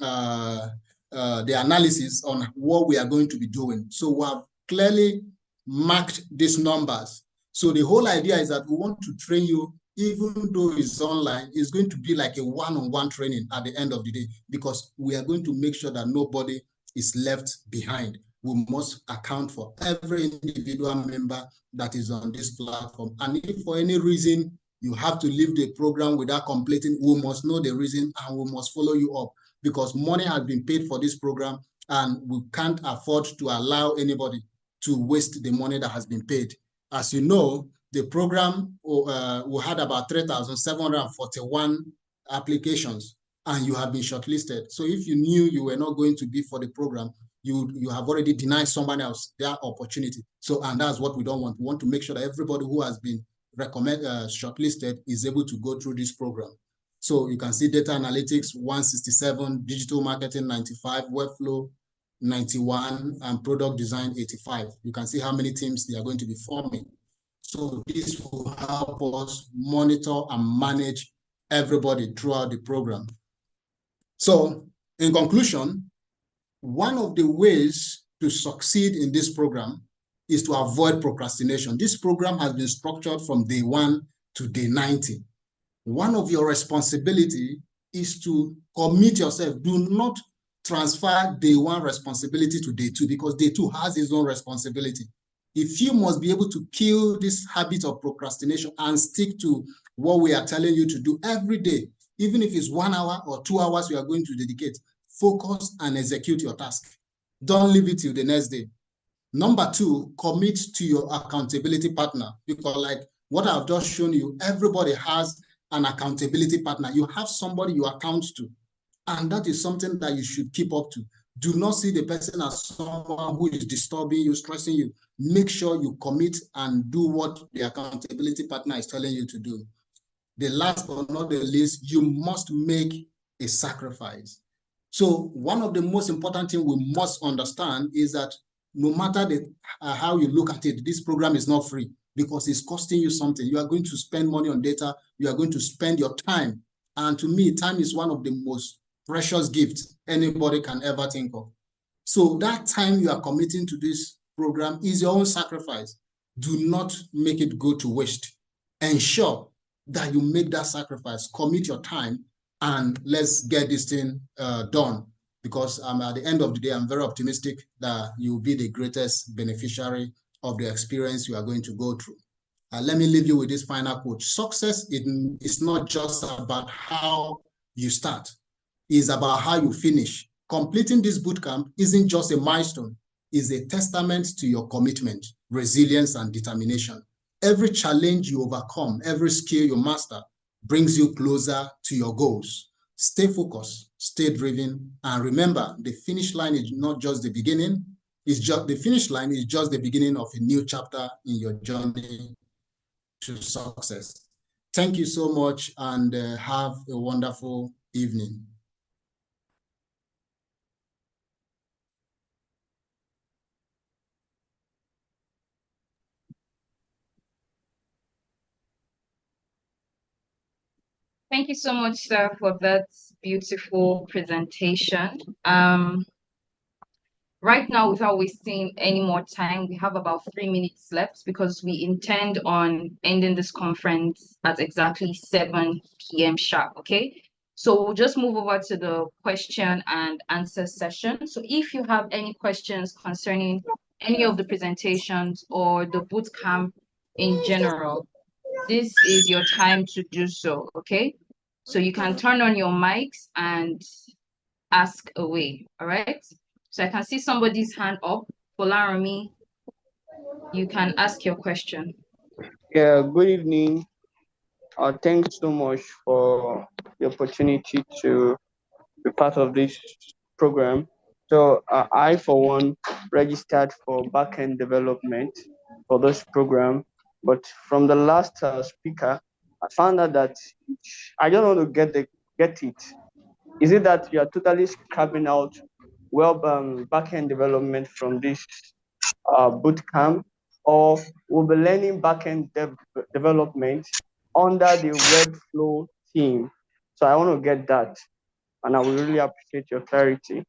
the analysis on what we are going to be doing. So we have clearly marked these numbers. So the whole idea is that we want to train you, even though it's online, it's going to be like a one-on-one training at the end of the day, because we are going to make sure that nobody is left behind. We must account for every individual member that is on this platform. And if for any reason you have to leave the program without completing, we must know the reason and we must follow you up, because money has been paid for this program and we can't afford to allow anybody to waste the money that has been paid. As you know, the program, we had about 3,741 applications and you have been shortlisted. So if you knew you were not going to be for the program, you have already denied someone else their opportunity. So, and that's what we don't want. We want to make sure that everybody who has been shortlisted is able to go through this program. So you can see data analytics 167, digital marketing 95, Webflow 91, and product design 85. You can see how many teams they are going to be forming. So this will help us monitor and manage everybody throughout the program. So in conclusion, one of the ways to succeed in this program is to avoid procrastination. This program has been structured from day 1 to day 90. One of your responsibility is to commit yourself. Do not transfer day 1 responsibility to day 2, because day 2 has its own responsibility. If you must be able to kill this habit of procrastination and stick to what we are telling you to do every day, even if it's 1 hour or 2 hours you are going to dedicate, focus and execute your task. Don't leave it till the next day. Number 2, commit to your accountability partner, because like what I've just shown you, everybody has an accountability partner. You have somebody you account to, and that is something that you should keep up to. Do not see the person as someone who is disturbing you, stressing you. Make sure you commit and do what the accountability partner is telling you to do. The last but not the least, you must make a sacrifice. So one of the most important things we must understand is that no matter how you look at it, this program is not free, because it's costing you something. You are going to spend money on data. You are going to spend your time. And to me, time is one of the most precious gifts anybody can ever think of. So that time you are committing to this program is your own sacrifice. Do not make it go to waste. Ensure that you make that sacrifice, commit your time, and let's get this thing done. Because at the end of the day, I'm very optimistic that you'll be the greatest beneficiary of the experience you are going to go through. Let me leave you with this final quote. Success is not just about how you start, it's about how you finish. Completing this bootcamp isn't just a milestone, it's a testament to your commitment, resilience, and determination. Every challenge you overcome, every skill you master brings you closer to your goals. Stay focused, stay driven, and remember, the finish line is not just the beginning, the finish line is just the beginning of a new chapter in your journey to success. Thank you so much, and have a wonderful evening. Thank you so much, sir, for that beautiful presentation. Right now, without wasting any more time, we have about 3 minutes left because we intend on ending this conference at exactly 7 p.m. sharp, okay? So we'll just move over to the question and answer session. So if you have any questions concerning any of the presentations or the bootcamp in general, this is your time to do so, okay? So you can turn on your mics and ask away, all right? So I can see somebody's hand up. Polarami, you can ask your question. Yeah, good evening. Thanks so much for the opportunity to be part of this program. So I, for one, registered for backend development for this program, but from the last speaker, I found out that I don't want to get it. Is it that you are totally scrapping out backend development from this bootcamp, or we'll be learning backend development under the Webflow team? So I want to get that, and I would really appreciate your clarity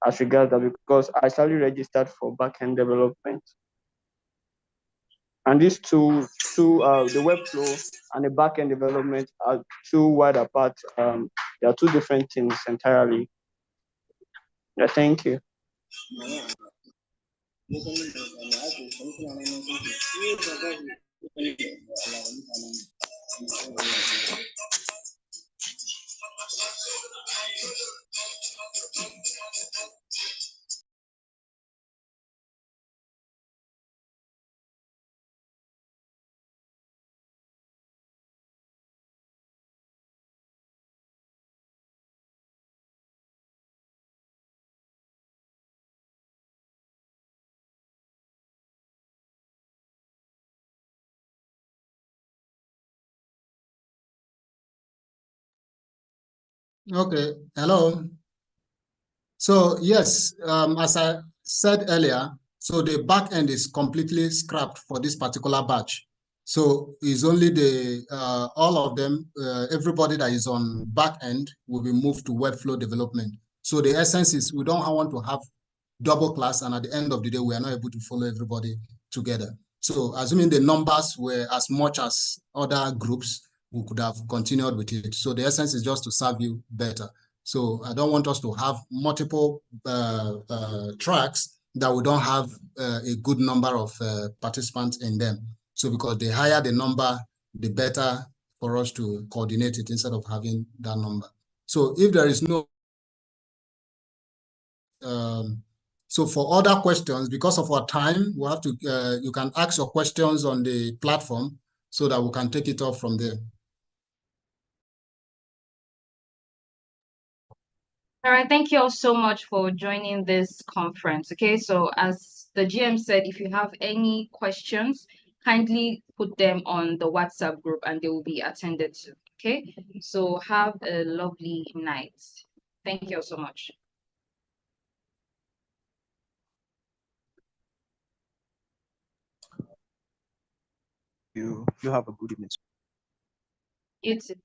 as regards that, because I actually registered for backend development, and these the Webflow and the backend development are too wide apart. They are two different things entirely. Yeah, thank you. Okay, hello. So yes, as I said earlier, so the back end is completely scrapped for this particular batch. So it's only all of them, everybody that is on back end will be moved to Webflow development. So the essence is we don't want to have double class, and at the end of the day, we are not able to follow everybody together. So assuming the numbers were as much as other groups, we could have continued with it. So the essence is just to serve you better. So I don't want us to have multiple tracks that we don't have a good number of participants in them. So because the higher the number, the better for us to coordinate it instead of having that number. So if there is no so for other questions, because of our time, we have to, you can ask your questions on the platform so that we can take it off from there. All right, thank you all so much for joining this conference. Okay, so as the GM said, if you have any questions, kindly put them on the WhatsApp group and they will be attended to. Okay, so have a lovely night. Thank you all so much. You have a good evening. You too.